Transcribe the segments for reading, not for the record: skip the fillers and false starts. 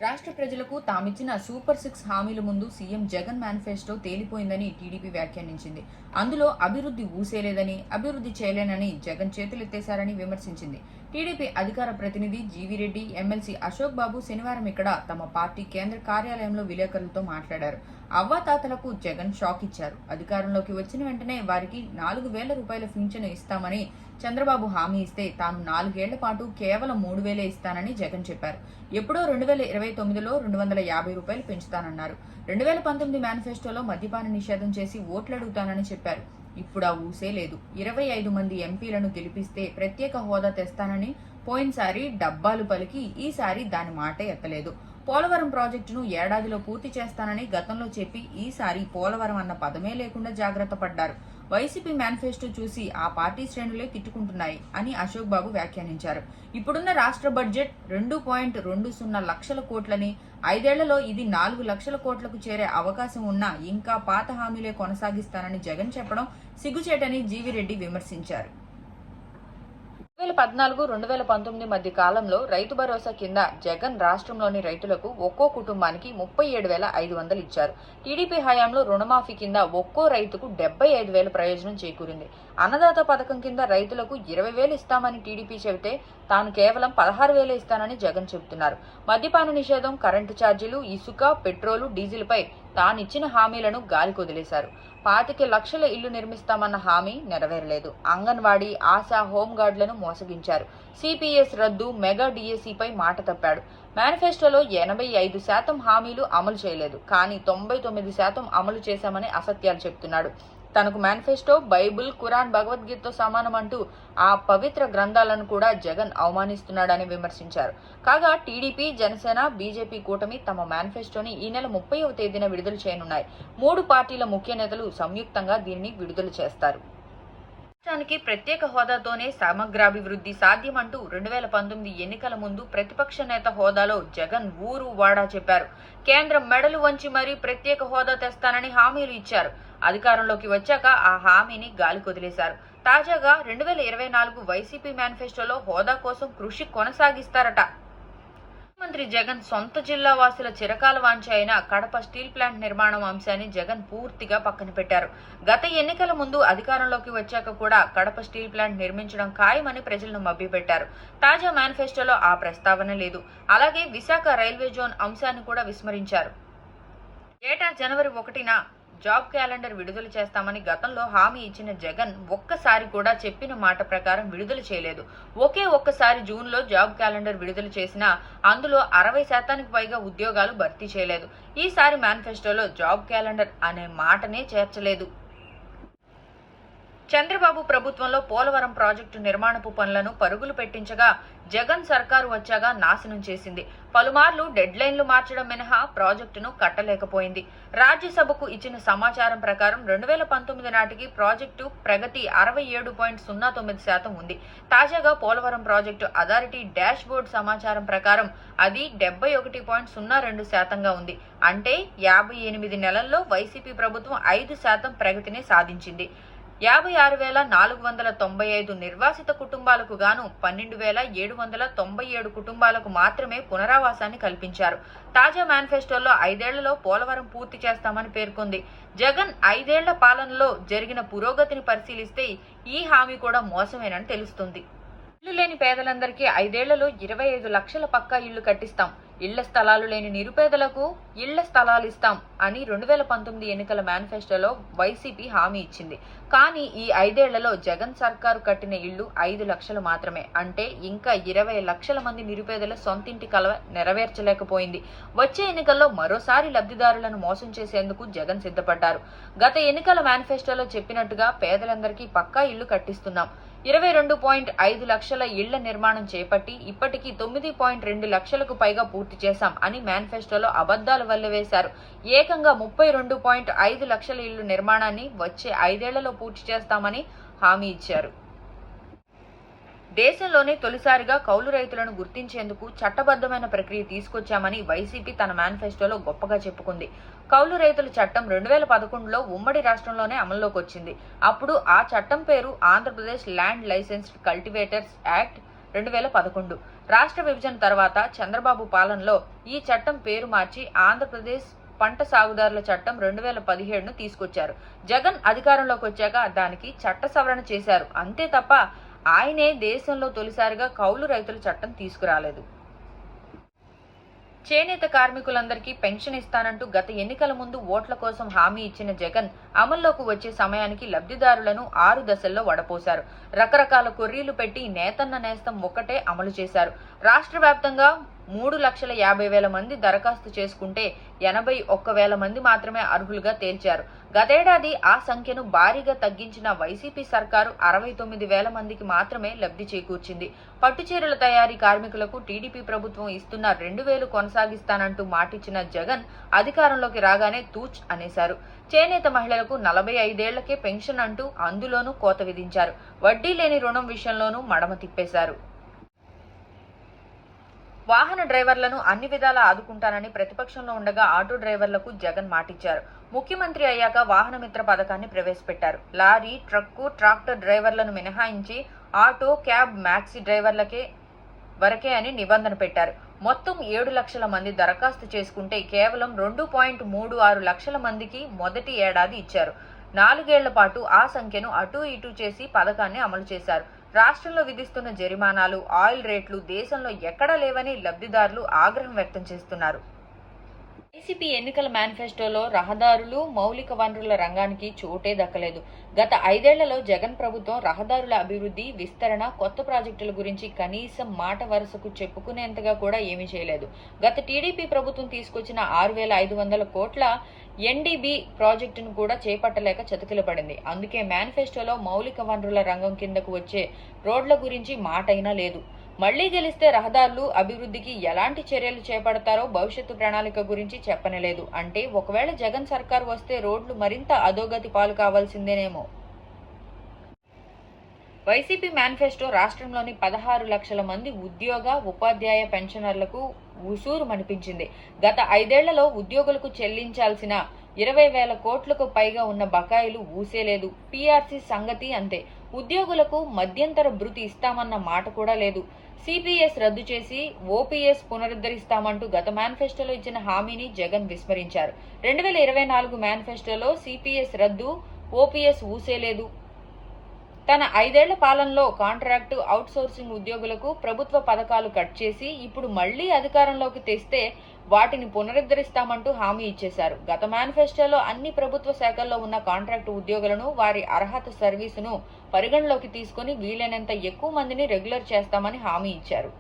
రాష్ట్ర ప్రజలకు తామిచ్చిన సూపర్ 6 హామీల ముందు సీఎం జగన్ మేనిఫెస్టో తేలిపోయిందని టీడీపీ వ్యాఖ్యానించింది. అందులో అభివృద్ధి ఊసేలేదని, అభివృద్ధి చేయలేనని జగన్ చేతులెత్తేశారని విమర్శించింది. టీడీపీ అధికార ప్రతినిధి జీవీరెడ్డి, ఎమ్మెల్సీ అశోక్ బాబు శనివారం ఇక్కడ తమ పార్టీ కేంద్ర కార్యాలయంలో విలేకరులతో మాట్లాడారు. అవ్వాతాతలకు జగన్ షాక్ ఇచ్చారు. అధికారంలోకి వచ్చిన వెంటనే వారికి 4,000 రూపాయల పింఛను ఇస్తామని చంద్రబాబు హామీ ఇస్తే తాను 4 ఏళ్ల పాటు కేవలం 3,000 ఇస్తానని జగన్ చెప్పారు. ఎప్పుడో 2029లో 250 రూపాయలు పెంచుతానన్నారు. 2019 మేనిఫెస్టోలో మద్యపాన నిషేధం చేసి ఓట్లు అడుగుతానని చెప్పారు. ఇప్పుడు ఆ ఊసే లేదు. 25 మంది ఎంపీలను గెలిపిస్తే ప్రత్యేక హోదా తెస్తానని పోయినసారి డబ్బాలు పలికి ఈసారి దాని మాట ఎత్తలేదు. పోలవరం ప్రాజెక్టును ఏడాదిలో పూర్తి చేస్తానని గతంలో చెప్పి ఈసారి పోలవరం అన్న పదమే లేకుండా జాగ్రత్త పడ్డారు. వైసీపీ మేనిఫెస్టో చూసి ఆ పార్టీ శ్రేణులే తిట్టుకుంటున్నాయి అని అశోక్ బాబు వ్యాఖ్యానించారు. ఇప్పుడున్న రాష్ట్ర బడ్జెట్ 2.20 లక్షల కోట్లని, 5 ఏళ్లలో ఇది 4 లక్షల కోట్లకు చేరే అవకాశం ఉన్నా ఇంకా పాత హామీలే కొనసాగిస్తానని జగన్ చెప్పడం సిగ్గుచేటని జీవీరెడ్డి విమర్శించారు. 2014-2019 మధ్య కాలంలో రైతు భరోసా కింద జగన్ రాష్ట్రంలోని రైతులకు ఒక్కో కుటుంబానికి 37,500 ఇచ్చారు. టీడీపీ హయాంలో రుణమాఫీ కింద ఒక్కో రైతుకు 75,000 ప్రయోజనం చేకూరింది. అన్నదాత పథకం కింద రైతులకు 20,000 ఇస్తామని టీడీపీ చెబితే తాను కేవలం 16,000 ఇస్తానని జగన్ చెబుతున్నారు. మద్యపాన నిషేధం, కరెంటు ఛార్జీలు, ఇసుక, పెట్రోలు, డీజిల్పై తానిచ్చిన హామీలను గాలికి వదిలేశారు. 25 లక్షల ఇళ్లు నిర్మిస్తామన్న హామీ నెరవేరలేదు. అంగన్వాడీ, ఆశా, హోంగార్డులను మోసగించారు. సిపిఎస్ రద్దు, మెగా డిఎస్సిపై మాట తప్పాడు. మేనిఫెస్టోలో 85% హామీలు అమలు చేయలేదు, కానీ 99% అమలు చేశామని అసత్యాలు చెబుతున్నాడు. తనకు మేనిఫెస్టో బైబిల్, ఖురాన్, భగవద్గీతతో సమానం అంటూ ఆ పవిత్ర గ్రంథాలను కూడా జగన్ అవమానిస్తున్నాడని విమర్శించారు. కాగా టీడీపీ, జనసేన, బీజేపీ కూటమి తమ మేనిఫెస్టోని ఈ నెల 30వ తేదీన విడుదల చేయనున్నాయి. 3 పార్టీల ముఖ్య నేతలు సంయుక్తంగా దీనిని విడుదల చేస్తారు. రాష్ట్రానికి ప్రత్యేక హోదాతోనే సమగ్రాభివృద్ధి సాధ్యమంటూ 2019 ఎన్నికల ముందు ప్రతిపక్ష నేత హోదాలో జగన్ ఊరు వాడా చెప్పారు. కేంద్రం మెడలు వంచి మరీ ప్రత్యేక హోదా తెస్తానని హామీలు ఇచ్చారు. అధికారంలోకి వచ్చాక ఆ హామీని గాలికి వదిలేశారు. తాజాగా 2024 వైసీపీ మేనిఫెస్టోలో హోదా కోసం కృషి కొనసాగిస్తారట. ముఖ్యమంత్రి జగన్ సొంత జిల్లా వాసుల చిరకాల వాంఛ అయిన కడప స్టీల్ ప్లాంట్ నిర్మాణం అంశాన్ని జగన్ పూర్తిగా పక్కన పెట్టారు. గత ఎన్నికల ముందు అధికారంలోకి వచ్చాక కూడా కడప స్టీల్ ప్లాంట్ నిర్మించడం ఖాయమని ప్రజలను మభ్యపెట్టారు. తాజా మేనిఫెస్టోలో ఆ ప్రస్తావన లేదు. అలాగే విశాఖ రైల్వే జోన్ అంశాన్ని కూడా విస్మరించారు. ఏటా జనవరి 1న జాబ్ క్యాలెండర్ విడుదల చేస్తామని గతంలో హామీ ఇచ్చిన జగన్ ఒక్కసారి కూడా చెప్పిన మాట ప్రకారం విడుదల చేయలేదు. ఒక్కసారి జూన్లో జాబ్ క్యాలెండర్ విడుదల చేసినా అందులో 60% పైగా ఉద్యోగాలు భర్తీ చేయలేదు. ఈసారి మేనిఫెస్టోలో జాబ్ క్యాలెండర్ అనే మాటనే చేర్చలేదు. చంద్రబాబు ప్రభుత్వంలో పోలవరం ప్రాజెక్టు నిర్మాణపు పనులను పరుగులు పెట్టించగా జగన్ సర్కారు వచ్చాగా నాశనం చేసింది. పలుమార్లు డెడ్లైన్లు మార్చడం మినహా ప్రాజెక్టును కట్టలేకపోయింది. రాజ్యసభకు ఇచ్చిన సమాచారం ప్రకారం 2019 నాటికి ప్రాజెక్టు ప్రగతి 67.09% ఉంది. తాజాగా Polavaram project authority dash board సమాచారం ప్రకారం అది 71.02%గా ఉంది. అంటే 58 నెలల్లో వైసీపీ ప్రభుత్వం 5% ప్రగతిని సాధించింది. 56,495 నిర్వాసిత కుటుంబాలకు గాను 12,797 కుటుంబాలకు మాత్రమే పునరావాసాన్ని కల్పించారు. తాజా మేనిఫెస్టోలో 5 ఏళ్లలో పోలవరం పూర్తి చేస్తామని పేర్కొంది. జగన్ 5 ఏళ్ల పాలనలో జరిగిన పురోగతిని పరిశీలిస్తే ఈ హామీ కూడా మోసమేనని తెలుస్తుంది. ఇల్లు లేని పేదలందరికీ 5 ఏళ్లలో 25 లక్షల పక్కా ఇళ్లు కట్టిస్తాం, ఇళ్ల స్థలాలు లేని నిరుపేదలకు ఇళ్ల స్థలాలు ఇస్తాం అని 2019 ఎన్నికల మేనిఫెస్టోలో వైసీపీ హామీ ఇచ్చింది. కానీ ఈ 5 ఏళ్లలో జగన్ సర్కారు కట్టిన ఇళ్లు 5 లక్షలు మాత్రమే. అంటే ఇంకా 20 లక్షల మంది నిరుపేదల సొంతింటి కల నెరవేర్చలేకపోయింది. వచ్చే ఎన్నికల్లో మరోసారి లబ్ధిదారులను మోసం చేసేందుకు జగన్ సిద్ధపడ్డారు. గత ఎన్నికల మేనిఫెస్టోలో చెప్పినట్టుగా పేదలందరికీ పక్కా ఇళ్లు కట్టిస్తున్నాం, 22.5 లక్షల ఇళ్ల నిర్మాణం చేపట్టి ఇప్పటికీ 9.2 లక్షలకు పైగా పూర్తి చేశాం అని మేనిఫెస్టోలో అబద్దాలు వల్లవేశారు. ఏకంగా 32.5 లక్షల ఇళ్ల నిర్మాణాన్ని వచ్చే 5 ఏళ్లలో పూర్తి చేస్తామని హామీ ఇచ్చారు. దేశంలోనే తొలిసారిగా కౌలు రైతులను గుర్తించేందుకు చట్టబద్ధమైన ప్రక్రియ తీసుకొచ్చామని వైసీపీ తన మేనిఫెస్టోలో గొప్పగా చెప్పుకుంది. కౌలు రైతుల చట్టం 2011లో ఉమ్మడి రాష్ట్రంలోనే అమల్లోకి వచ్చింది. అప్పుడు ఆ చట్టం పేరు Andhra Pradesh land licensed cultivators act 2011. రాష్ట్ర విభజన తర్వాత చంద్రబాబు పాలనలో ఈ చట్టం పేరు మార్చి ఆంధ్రప్రదేశ్ పంట సాగుదారుల చట్టం 2017ను తీసుకొచ్చారు. జగన్ అధికారంలోకి వచ్చాక దానికి చట్ట సవరణ చేశారు. అంతే తప్ప ఆయనే దేశంలో తొలిసారిగా కౌలు రైతుల చట్టం తీసుకురాలేదు. చేనేత కార్మికులందరికీ పెన్షన్ ఇస్తానంటూ గత ఎన్నికల ముందు ఓట్ల కోసం హామీ ఇచ్చిన జగన్ అమల్లోకి వచ్చే సమయానికి లబ్ధిదారులను 6 దశల్లో వడపోశారు. రకరకాల కొర్రీలు పెట్టి నేతన్న నేస్తం ఒక్కటే అమలు చేశారు. రాష్ట్ర వ్యాప్తంగా 3,50,000 మంది దరఖాస్తు చేసుకుంటే 81,000 మంది మాత్రమే అర్హులుగా తేల్చారు. గతేడాది ఆ సంఖ్యను భారీగా తగ్గించిన వైసీపీ సర్కారు 69,000 మందికి మాత్రమే లబ్ధి చేకూర్చింది. పట్టుచీరల తయారీ కార్మికులకు టీడీపీ ప్రభుత్వం ఇస్తున్న 2,000 కొనసాగిస్తానంటూ మాటిచ్చిన జగన్ అధికారంలోకి రాగానే తూచ్ అనేశారు. చేనేత మహిళలకు 45 ఏళ్లకే పెన్షన్ అంటూ అందులోనూ కోత విధించారు. వడ్డీ లేని రుణం విషయంలోనూ మడమ తిప్పేశారు. వాహన డ్రైవర్లను అన్ని విధాలా ఆదుకుంటానని ప్రతిపక్షంలో ఉండగా ఆటో డ్రైవర్లకు జగన్ మాటిచ్చారు. ముఖ్యమంత్రి అయ్యాక వాహన మిత్ర పథకాన్ని ప్రవేశపెట్టారు. లారీ, ట్రక్కు, ట్రాక్టర్ డ్రైవర్లను మినహాయించి ఆటో, క్యాబ్, మ్యాక్సీ డ్రైవర్లకే వరకే అని నిబంధన పెట్టారు. మొత్తం 7 లక్షల మంది దరఖాస్తు చేసుకుంటే కేవలం 2.36 లక్షల మందికి మొదటి ఏడాది ఇచ్చారు. 4 ఏళ్ల పాటు ఆ సంఖ్యను అటూ ఇటూ చేసి పథకాన్ని అమలు చేశారు. రాష్ట్రంలో విధిస్తున్న జరిమానాలు, ఆయిల్ రేట్లు దేశంలో ఎక్కడా లేవని లబ్ధిదారులు ఆగ్రహం వ్యక్తం చేస్తున్నారు. వైసీపీ ఎన్నికల మేనిఫెస్టోలో రహదారులు, మౌలిక వనరుల రంగానికి చోటే దక్కలేదు. గత 5 ఏళ్లలో జగన్ ప్రభుత్వం రహదారుల అభివృద్ధి, విస్తరణ, కొత్త ప్రాజెక్టుల గురించి కనీసం మాట వరుసకు చెప్పుకునేంతగా కూడా ఏమీ చేయలేదు. గత టీడీపీ ప్రభుత్వం తీసుకొచ్చిన 6,500 కోట్ల ఎన్డీబీ ప్రాజెక్టును కూడా చేపట్టలేక చతికిలపడింది. అందుకే మేనిఫెస్టోలో మౌలిక వనరుల రంగం కిందకు వచ్చే రోడ్ల గురించి మాటైనా లేదు. మళ్లీ గెలిస్తే రహదారులు అభివృద్ధికి ఎలాంటి చర్యలు చేపడతారో భవిష్యత్తు ప్రణాళిక గురించి చెప్పనలేదు. అంటే ఒకవేళ జగన్ సర్కార్ వస్తే రోడ్లు మరింత అధోగతి పాలు కావాల్సిందేనేమో. వైసీపీ మేనిఫెస్టో రాష్ట్రంలోని 16 లక్షల మంది ఉద్యోగ, ఉపాధ్యాయ పెన్షనర్లకు ఉసూరుమనిపించింది. గత 5 ఏళ్లలో ఉద్యోగులకు చెల్లించాల్సిన 20,000 కోట్లకు పైగా ఉన్న బకాయిలు ఊసేలేదు. పీఆర్సీ సంగతి అంతే. ఉద్యోగులకు మధ్యంతర భృతి ఇస్తామన్న మాట కూడా లేదు. సిపిఎస్ రద్దు చేసి ఓపీఎస్ పునరుద్ధరిస్తామంటూ గత మేనిఫెస్టోలో ఇచ్చిన హామీని జగన్ విస్మరించారు. 2024 మేనిఫెస్టోలో సిపిఎస్ రద్దు, ఓపీఎస్ ఊసేలేదు. తన 5 ఏళ్ల పాలనలో కాంట్రాక్టు, అవుట్సోర్సింగ్ ఉద్యోగులకు ప్రభుత్వ పథకాలు కట్ చేసి ఇప్పుడు మళ్లీ అధికారంలోకి తెస్తే వాటిని పునరుద్ధరిస్తామంటూ హామీ ఇచ్చేశారు. గత మేనిఫెస్టోలో అన్ని ప్రభుత్వ శాఖల్లో ఉన్న కాంట్రాక్టు ఉద్యోగులను, వారి అర్హత, సర్వీసును పరిగణలోకి తీసుకుని వీలైనంత ఎక్కువ మందిని రెగ్యులర్ చేస్తామని హామీ ఇచ్చారు.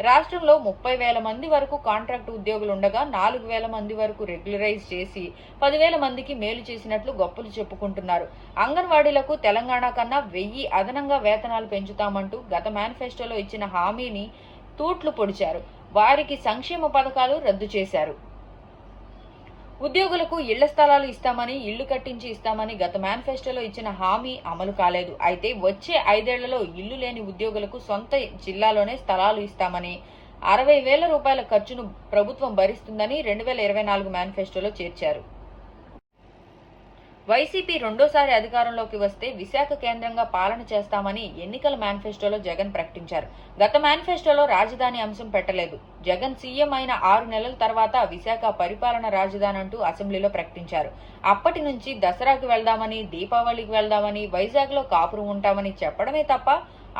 రాష్ట్రంలో 30,000 మంది వరకు కాంట్రాక్టు ఉద్యోగులు ఉండగా 4,000 మంది వరకు రెగ్యులరైజ్ చేసి 10,000 మందికి మేలు చేసినట్లు గొప్పలు చెప్పుకుంటున్నారు. అంగన్వాడీలకు తెలంగాణ కన్నా 1000 అదనంగా వేతనాలు పెంచుతామంటూ గత మేనిఫెస్టోలో ఇచ్చిన హామీని తూట్లు పొడిచారు. వారికి సంక్షేమ పథకాలు రద్దు చేశారు. ఉద్యోగులకు ఇళ్ల స్థలాలు ఇస్తామని, ఇళ్లు కట్టించి ఇస్తామని గత మేనిఫెస్టోలో ఇచ్చిన హామీ అమలు కాలేదు. అయితే వచ్చే 5 ఏళ్లలో ఇళ్లు లేని ఉద్యోగులకు సొంత జిల్లాలోనే స్థలాలు ఇస్తామని, 60,000 రూపాయల ఖర్చును ప్రభుత్వం భరిస్తుందని 2024 మేనిఫెస్టోలో చేర్చారు. వైసీపీ రెండోసారి అధికారంలోకి వస్తే విశాఖ కేంద్రంగా పాలన చేస్తామని ఎన్నికల మేనిఫెస్టోలో జగన్ ప్రకటించారు. గత మేనిఫెస్టోలో రాజధాని అంశం పెట్టలేదు. జగన్ సీఎం అయిన 6 నెలల తర్వాత విశాఖ పరిపాలన రాజధాని అంటూ అసెంబ్లీలో ప్రకటించారు. అప్పటి నుంచి దసరాకి వెళ్దామని, దీపావళికి వెళ్దామని, వైజాగ్లో కాపురం ఉంటామని చెప్పడమే తప్ప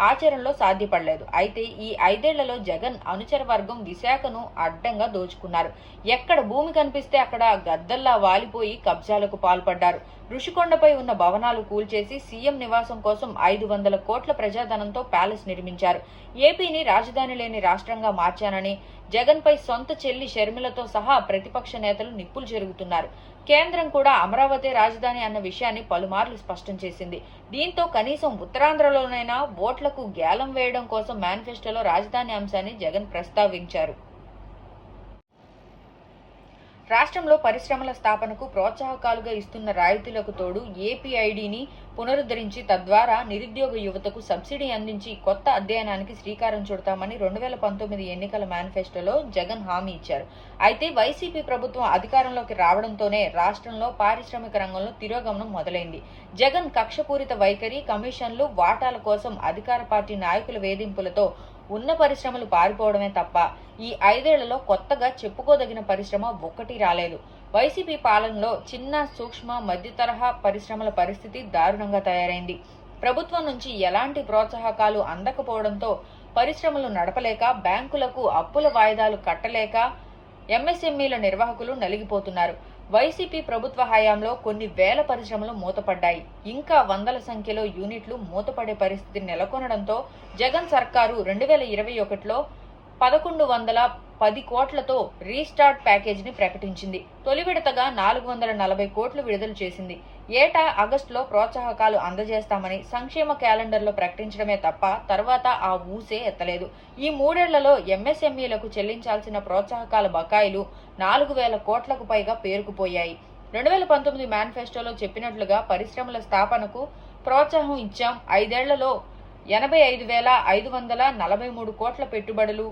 ఆచరణలో సాధ్యపడలేదు. అయితే ఈ 5 ఏళ్లలో జగన్ అనుచర వర్గం విశాఖను అడ్డంగా దోచుకున్నారు. ఎక్కడ భూమి కనిపిస్తే అక్కడ గద్దల్లా వాలిపోయి కబ్జాలకు పాల్పడ్డారు. ఋషికొండపై ఉన్న భవనాలు కూల్చేసి సీఎం నివాసం కోసం 500 కోట్ల ప్రజాధనంతో ప్యాలెస్ నిర్మించారు. ఏపీని రాజధాని లేని రాష్ట్రంగా మార్చానని జగన్పై సొంత చెల్లి షర్మిలతో సహా ప్రతిపక్ష నేతలు నిప్పులు చెరుగుతున్నారు. కేంద్రం కూడా అమరావతి రాజధాని అన్న విషయాన్ని పలుమార్లు స్పష్టం చేసింది. దీంతో కనీసం ఉత్తరాంధ్రలోనైనా ఓట్లకు గ్యాలం వేయడం కోసం మేనిఫెస్టోలో రాజధాని అంశాన్ని జగన్ ప్రస్తావించారు. రాష్ట్రంలో పరిశ్రమల స్థాపనకు ప్రోత్సాహకాలుగా ఇస్తున్న రాయితీలకు తోడు ఏపీఐడిని పునరుద్ధరించి తద్వారా నిరుద్యోగ యువతకు సబ్సిడీ అందించి కొత్త అధ్యయనానికి శ్రీకారం చుడతామని 2019 ఎన్నికల మేనిఫెస్టోలో జగన్ హామీ ఇచ్చారు. అయితే వైసీపీ ప్రభుత్వం అధికారంలోకి రావడంతోనే రాష్ట్రంలో పారిశ్రామిక రంగంలో తిరోగమనం మొదలైంది. జగన్ కక్షపూరిత వైఖరి, కమిషన్లు, వాటాల కోసం అధికార పార్టీ నాయకుల వేధింపులతో ఉన్న పరిశ్రమలు పారిపోవడమే తప్ప ఈ 5 ఏళ్లలో కొత్తగా చెప్పుకోదగిన పరిశ్రమ ఒక్కటి రాలేదు. వైసీపీ పాలనలో చిన్న, సూక్ష్మ, మధ్య తరహా పరిశ్రమల పరిస్థితి దారుణంగా తయారైంది. ప్రభుత్వం నుంచి ఎలాంటి ప్రోత్సాహకాలు అందకపోవడంతో పరిశ్రమలు నడపలేక, బ్యాంకులకు అప్పుల వాయిదాలు కట్టలేక ఎంఎస్ఎంఈల నిర్వాహకులు నలిగిపోతున్నారు. వైసీపీ ప్రభుత్వ హయాంలో కొన్ని వేల పరిశ్రమలు మూతపడ్డాయి. ఇంకా వందల సంఖ్యలో యూనిట్లు మూతపడే పరిస్థితి నెలకొనడంతో జగన్ సర్కారు 2021లో 1110 కోట్లతో రీస్టార్ట్ ప్యాకేజీని ప్రకటించింది. తొలి విడతగా 440 కోట్లు విడుదల చేసింది. ఏటా ఆగస్టులో ప్రోత్సాహకాలు అందజేస్తామని సంక్షేమ క్యాలెండర్లో ప్రకటించడమే తప్ప తర్వాత ఆ ఊసే ఎత్తలేదు. ఈ 3 ఏళ్లలో ఎంఎస్ఎంఈలకు చెల్లించాల్సిన ప్రోత్సాహకాల బకాయిలు 4000 కోట్లకు పైగా పేరుకుపోయాయి. 2019 మేనిఫెస్టోలో చెప్పినట్లుగా పరిశ్రమల స్థాపనకు ప్రోత్సాహం ఇచ్చాం. 5 ఏళ్లలో 85,543 కోట్ల పెట్టుబడులు,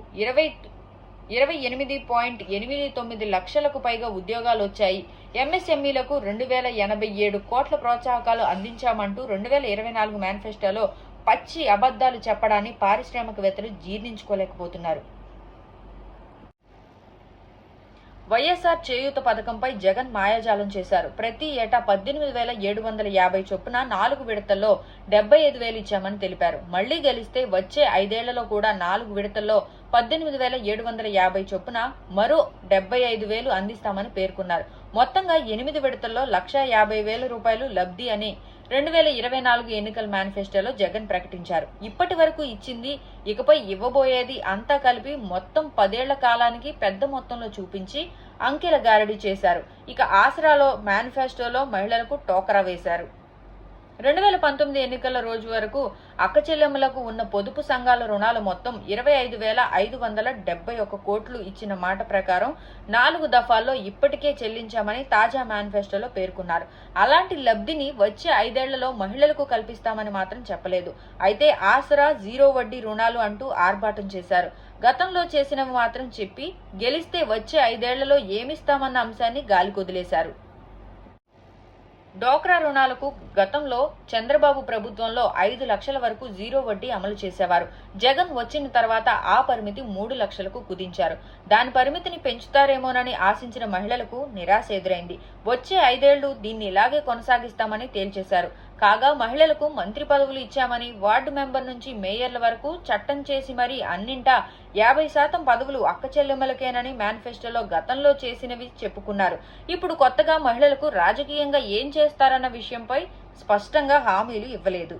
28.89 లక్షలకు పైగా ఉద్యోగాలు వచ్చాయి. ఎంఎస్ఎంఈలకు 2087 కోట్ల ప్రోత్సాహకాలు అందించామంటూ 2024 మేనిఫెస్టోలో పచ్చి అబద్ధాలు చెప్పడాన్ని పారిశ్రామికవేత్తలు జీర్ణించుకోలేకపోతున్నారు. వైఎస్ఆర్ చేయూత పథకంపై జగన్ మాయాజాలం చేశారు. ప్రతి ఏటా 18,750 చొప్పున 4 విడతల్లో 75,000 ఇచ్చామని తెలిపారు. మళ్లీ గెలిస్తే వచ్చే 5 ఏళ్లలో కూడా 4 విడతల్లో 18,750 చొప్పున మరో 75,000 అందిస్తామని పేర్కొన్నారు. మొత్తంగా 8 విడతల్లో 1,50,000 రూపాయలు లబ్ధి అని 2024 ఎన్నికల మేనిఫెస్టోలో జగన్ ప్రకటించారు. ఇప్పటి వరకు ఇచ్చింది, ఇకపై ఇవ్వబోయేది అంతా కలిపి మొత్తం 10 ఏళ్ల కాలానికి పెద్ద మొత్తంలో చూపించి అంకెల గారడీ చేశారు. ఇక ఆసరాలో మేనిఫెస్టోలో మహిళలకు టోకరా వేశారు. 2019 ఎన్నికల రోజు వరకు అక్కచెల్లెమ్మలకు ఉన్న పొదుపు సంఘాల రుణాలు మొత్తం 25,571 కోట్లు ఇచ్చిన మాట ప్రకారం 4 దఫాల్లో ఇప్పటికే చెల్లించామని తాజా మేనిఫెస్టోలో పేర్కొన్నారు. అలాంటి లబ్ధిని వచ్చే 5 ఏళ్లలో మహిళలకు కల్పిస్తామని మాత్రం చెప్పలేదు. అయితే ఆసరా, జీరో వడ్డీ రుణాలు అంటూ ఆర్భాటం చేశారు. గతంలో చేసినవి మాత్రం చెప్పి గెలిస్తే వచ్చే 5 ఏళ్లలో ఏమిస్తామన్న అంశాన్ని గాలికొదిలేశారు. డోక్రా రుణాలకు గతంలో చంద్రబాబు ప్రభుత్వంలో 5 లక్షల వరకు జీరో వడ్డీ అమలు చేసేవారు. జగన్ వచ్చిన తర్వాత ఆ పరిమితి 3 లక్షలకు కుదించారు. దాని పరిమితిని పెంచుతారేమోనని ఆశించిన మహిళలకు నిరాశ ఎదురైంది. వచ్చే 5 ఏళ్లు దీన్ని ఇలాగే కొనసాగిస్తామని తేల్చేశారు. కాగా మహిళలకు మంత్రి పదవులు ఇచ్చామని, వార్డు మెంబర్ నుంచి మేయర్ల వరకు చట్టం చేసి మరీ అన్నింటా 50% పదవులు అక్కచెల్లెమ్మలకేనని మేనిఫెస్టోలో గతంలో చేసినవి చెప్పుకున్నారు. ఇప్పుడు కొత్తగా మహిళలకు రాజకీయంగా ఏం చేస్తారన్న విషయంపై స్పష్టంగా హామీలు ఇవ్వలేదు.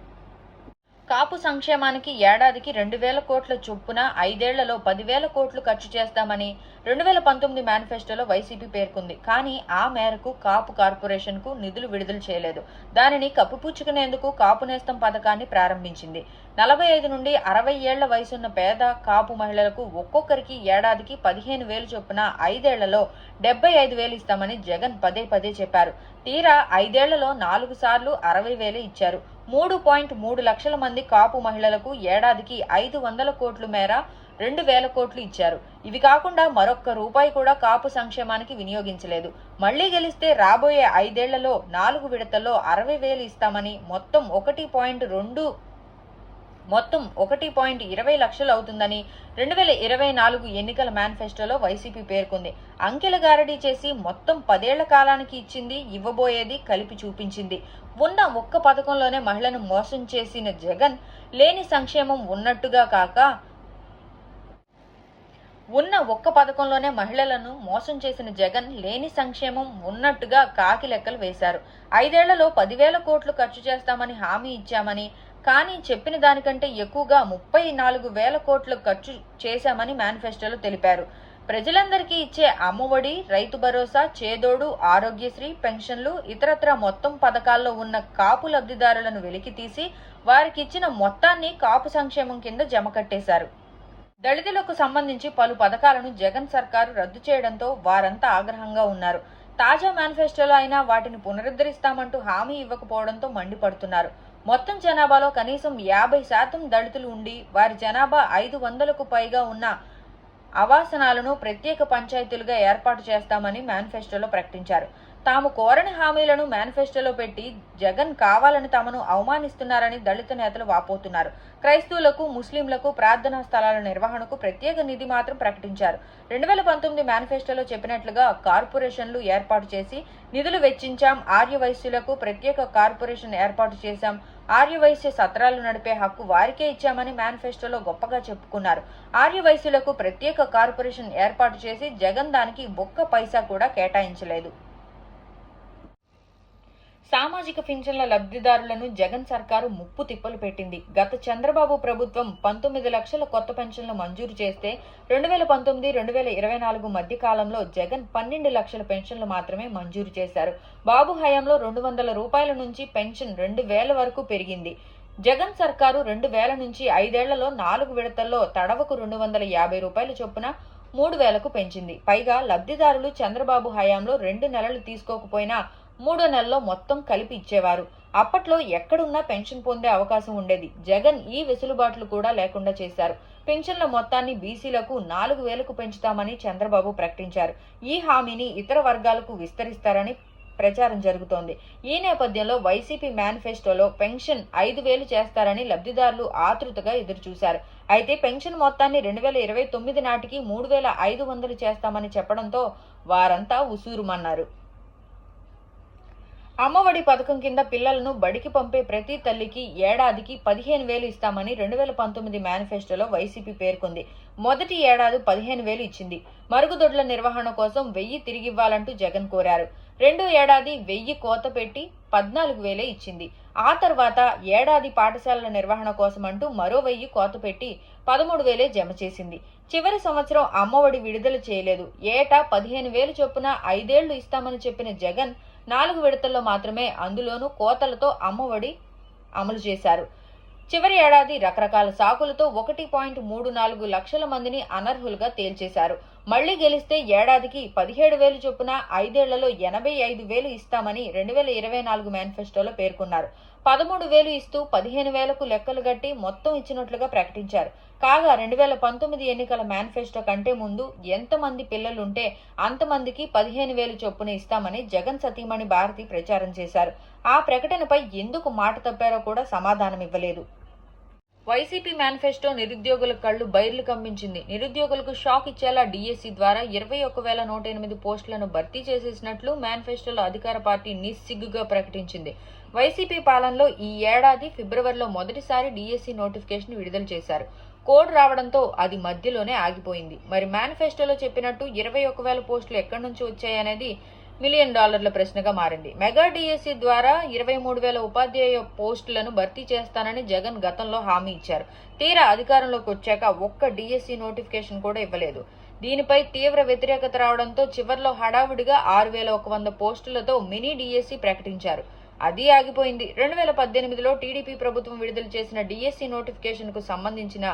కాపు సంక్షేమానికి ఏడాదికి 2,000 కోట్ల చొప్పున 5 ఏళ్లలో 10,000 కోట్లు ఖర్చు చేస్తామని 2019 మేనిఫెస్టోలో వైసీపీ పేర్కొంది. కానీ ఆ మేరకు కాపు కార్పొరేషన్కు నిధులు విడుదల చేయలేదు. దానిని కప్పిపుచ్చుకునేందుకు కాపు నేస్తం పథకాన్ని ప్రారంభించింది. 45 నుండి 60 ఏళ్ల వయసున్న పేద కాపు మహిళలకు ఒక్కొక్కరికి ఏడాదికి 15,000 చొప్పున 5 ఏళ్లలో 75,000 ఇస్తామని జగన్ పదే పదే చెప్పారు. తీరా 5 ఏళ్లలో 4 సార్లు 60,000 ఇచ్చారు. 3.3 లక్షల మంది కాపు మహిళలకు ఏడాదికి 500 కోట్ల మేర 2,000 కోట్లు ఇచ్చారు. ఇవి కాకుండా మరొక్క రూపాయి కూడా కాపు సంక్షేమానికి వినియోగించలేదు. మళ్లీ గెలిస్తే రాబోయే 5 ఏళ్లలో 4 విడతల్లో 60,000 ఇస్తామని మొత్తం 1.20 లక్షలు అవుతుందని 2024 ఎన్నికల మేనిఫెస్టోలో వైసీపీ పేర్కొంది. అంకెల గారడీ చేసి మొత్తం 10 ఏళ్ల కాలానికి ఇచ్చింది, ఇవ్వబోయేది కలిపి చూపించింది. ఉన్న ఒక్క పథకంలోనే మహిళను మోసం చేసిన జగన్ లేని సంక్షేమం ఉన్నట్టుగా కాక ఉన్న ఒక్క పథకంలోనే మహిళలను మోసం చేసిన జగన్ లేని సంక్షేమం ఉన్నట్టుగా కాకి లెక్కలు వేశారు. 5 ఏళ్లలో 10,000 కోట్లు ఖర్చు చేస్తామని హామీ ఇచ్చామని, కానీ చెప్పిన దానికంటే ఎక్కువగా 34,000 కోట్లు ఖర్చు చేశామని మేనిఫెస్టోలో తెలిపారు. ప్రజలందరికీ ఇచ్చే అమ్మఒడి, రైతు భరోసా, చేదోడు, ఆరోగ్యశ్రీ, పెన్షన్లు, ఇతరత్రా మొత్తం పథకాల్లో ఉన్న కాపు లబ్ధిదారులను వెలికితీసి వారికి ఇచ్చిన మొత్తాన్ని కాపు సంక్షేమం కింద జమ కట్టేశారు. దళితులకు సంబంధించి పలు పథకాలను జగన్ సర్కారు రద్దు చేయడంతో వారంతా ఆగ్రహంగా ఉన్నారు. తాజా మేనిఫెస్టోలో అయినా వాటిని పునరుద్ధరిస్తామంటూ హామీ ఇవ్వకపోవడంతో మండిపడుతున్నారు. మొత్తం జనాభాలో కనీసం 50% దళితులు ఉండి వారి జనాభా 500కు పైగా ఉన్న ఆవాసనాలను ప్రత్యేక పంచాయతీలుగా ఏర్పాటు చేస్తామని మేనిఫెస్టోలో ప్రకటించారు. తాము కోరని హామీలను మేనిఫెస్టోలో పెట్టి జగన్ కావాలని తమను అవమానిస్తున్నారని దళిత నేతలు వాపోతున్నారు. క్రైస్తవులకు, ముస్లింలకు ప్రార్థనా స్థలాల నిర్వహణకు ప్రత్యేక నిధి మాత్రం ప్రకటించారు. 2019 మేనిఫెస్టోలో చెప్పినట్లుగా కార్పొరేషన్లు ఏర్పాటు చేసి నిధులు వెచ్చించాం. ఆర్యవైశ్యులకు ప్రత్యేక కార్పొరేషన్ ఏర్పాటు చేశాం. ఆర్యవైశ్య సత్రాలు నడిపే హక్కు వారికే ఇచ్చామని మేనిఫెస్టోలో గొప్పగా చెప్పుకున్నారు. ఆర్యవైశ్యులకు ప్రత్యేక కార్పొరేషన్ ఏర్పాటు చేసి జగన్ దానికి ఒక్క పైసా కూడా కేటాయించలేదు. సామాజిక పింఛన్ల లబ్ధిదారులను జగన్ సర్కారు ముప్పు తిప్పలు పెట్టింది. గత చంద్రబాబు ప్రభుత్వం 19 లక్షల కొత్త పెన్షన్లు మంజూరు చేస్తే 2019-2024 మధ్య కాలంలో జగన్ 12 లక్షల పెన్షన్లు మాత్రమే మంజూరు చేశారు. బాబు హయాంలో 200 రూపాయల నుంచి పెన్షన్ 2000 వరకు పెరిగింది. జగన్ సర్కారు 2000 నుంచి 5 ఏళ్లలో 4 విడతల్లో తడవకు 250 రూపాయల చొప్పున 3000కు పెంచింది. పైగా లబ్ధిదారులు చంద్రబాబు హయాంలో 2 నెలలు తీసుకోకపోయినా 3వ నెలలో మొత్తం కలిపి ఇచ్చేవారు. అప్పట్లో ఎక్కడున్నా పెన్షన్ పొందే అవకాశం ఉండేది. జగన్ ఈ వెసులుబాట్లు కూడా లేకుండా చేశారు. పెన్షన్ల మొత్తాన్ని బీసీలకు 4000కు పెంచుతామని చంద్రబాబు ప్రకటించారు. ఈ హామీని ఇతర వర్గాలకు విస్తరిస్తారని ప్రచారం జరుగుతోంది. ఈ నేపథ్యంలో వైసీపీ మేనిఫెస్టోలో పెన్షన్ 5000 చేస్తారని లబ్ధిదారులు ఆతృతగా ఎదురుచూశారు. అయితే పెన్షన్ మొత్తాన్ని 2029 నాటికి 3500 చేస్తామని చెప్పడంతో వారంతా ఉసూరుమన్నారు. అమ్మఒడి పథకం కింద పిల్లలను బడికి పంపే ప్రతి తల్లికి ఏడాదికి 15,000 ఇస్తామని 2019 మేనిఫెస్టోలో వైసీపీ పేర్కొంది. మొదటి ఏడాది 15,000 ఇచ్చింది. మరుగుదొడ్ల నిర్వహణ కోసం 1000 తిరిగివ్వాలంటూ జగన్ కోరారు. రెండో ఏడాది 1000 కోత పెట్టి 14,000 ఇచ్చింది. ఆ తర్వాత ఏడాది పాఠశాలల నిర్వహణ కోసం అంటూ మరో 1000 కోత పెట్టి 13,000 జమ చేసింది. చివరి సంవత్సరం అమ్మఒడి విడుదల చేయలేదు. ఏటా 15,000 చొప్పున 5 ఏళ్లు ఇస్తామని చెప్పిన జగన్ 4 విడతల్లో మాత్రమే, అందులోనూ కోతలతో అమ్మఒడి అమలు చేశారు. చివరి ఏడాది రకరకాల సాకులతో 1.34 లక్షల మందిని అనర్హులుగా తేల్చేశారు. మళ్లీ గెలిస్తే ఏడాదికి 17,000 చొప్పున 5 ఏళ్లలో 85,000 ఇస్తామని 2024 మేనిఫెస్టోలో పేర్కొన్నారు. 13,000 ఇస్తూ 15,000కు లెక్కలు గట్టి మొత్తం ఇచ్చినట్లుగా ప్రకటించారు. కాగా 2019 ఎన్నికల మేనిఫెస్టో కంటే ముందు ఎంతమంది పిల్లలుంటే అంతమందికి 15,000 చొప్పున ఇస్తామని జగన్ సతీమణి భారతి ప్రచారం చేశారు. ఆ ప్రకటనపై ఎందుకు మాట తప్పారో కూడా సమాధానం ఇవ్వలేదు. వైసీపీ మేనిఫెస్టో నిరుద్యోగుల కళ్లు బైర్లు కమ్మించింది. నిరుద్యోగులకు షాక్ ఇచ్చేలా డిఎస్సి ద్వారా 21,108 పోస్టులను భర్తీ చేసేసినట్లు మేనిఫెస్టోలో అధికార పార్టీ నిస్సిగ్గుగా ప్రకటించింది. వైసీపీ పాలనలో ఈ ఏడాది ఫిబ్రవరిలో మొదటిసారి డిఎస్సి నోటిఫికేషన్ విడుదల చేశారు. కోడ్ రావడంతో అది మధ్యలోనే ఆగిపోయింది. మరి మేనిఫెస్టోలో చెప్పినట్టు 21,000 పోస్టులు ఎక్కడి నుంచి వచ్చాయనేది $1 మిలియన్ ప్రశ్నగా మారింది. మెగా డిఎస్సి ద్వారా 23,000 ఉపాధ్యాయ పోస్టులను భర్తీ చేస్తానని జగన్ గతంలో హామీ ఇచ్చారు. తీరా అధికారంలోకి వచ్చాక ఒక్క డిఎస్సి నోటిఫికేషన్ కూడా ఇవ్వలేదు. దీనిపై తీవ్ర వ్యతిరేకత రావడంతో చివర్లో హడావుడిగా 6,100 పోస్టులతో మినీ డిఎస్సి ప్రకటించారు. అది ఆగిపోయింది. 2018లో టీడీపీ ప్రభుత్వం విడుదల చేసిన డిఎస్సి నోటిఫికేషన్ కు సంబంధించిన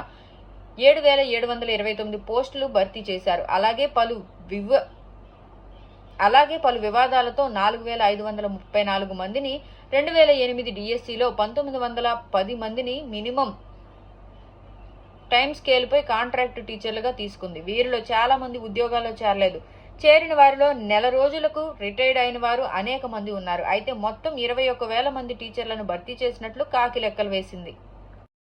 7,729 పోస్టులు భర్తీ చేశారు. అలాగే పలు వివాదాలతో 4,534 మందిని, 2008 డిఎస్సిలో 1,910 మందిని మినిమం టైం స్కేల్పై కాంట్రాక్ట్ టీచర్లుగా తీసుకుంది. వీరిలో చాలా మంది ఉద్యోగాల్లో చేరలేదు. చేరిన వారిలో నెల రోజులకు రిటైర్డ్ అయిన వారు అనేక మంది ఉన్నారు. అయితే మొత్తం 21,000 మంది టీచర్లను భర్తీ చేసినట్లు కాకి లెక్కలు వేసింది.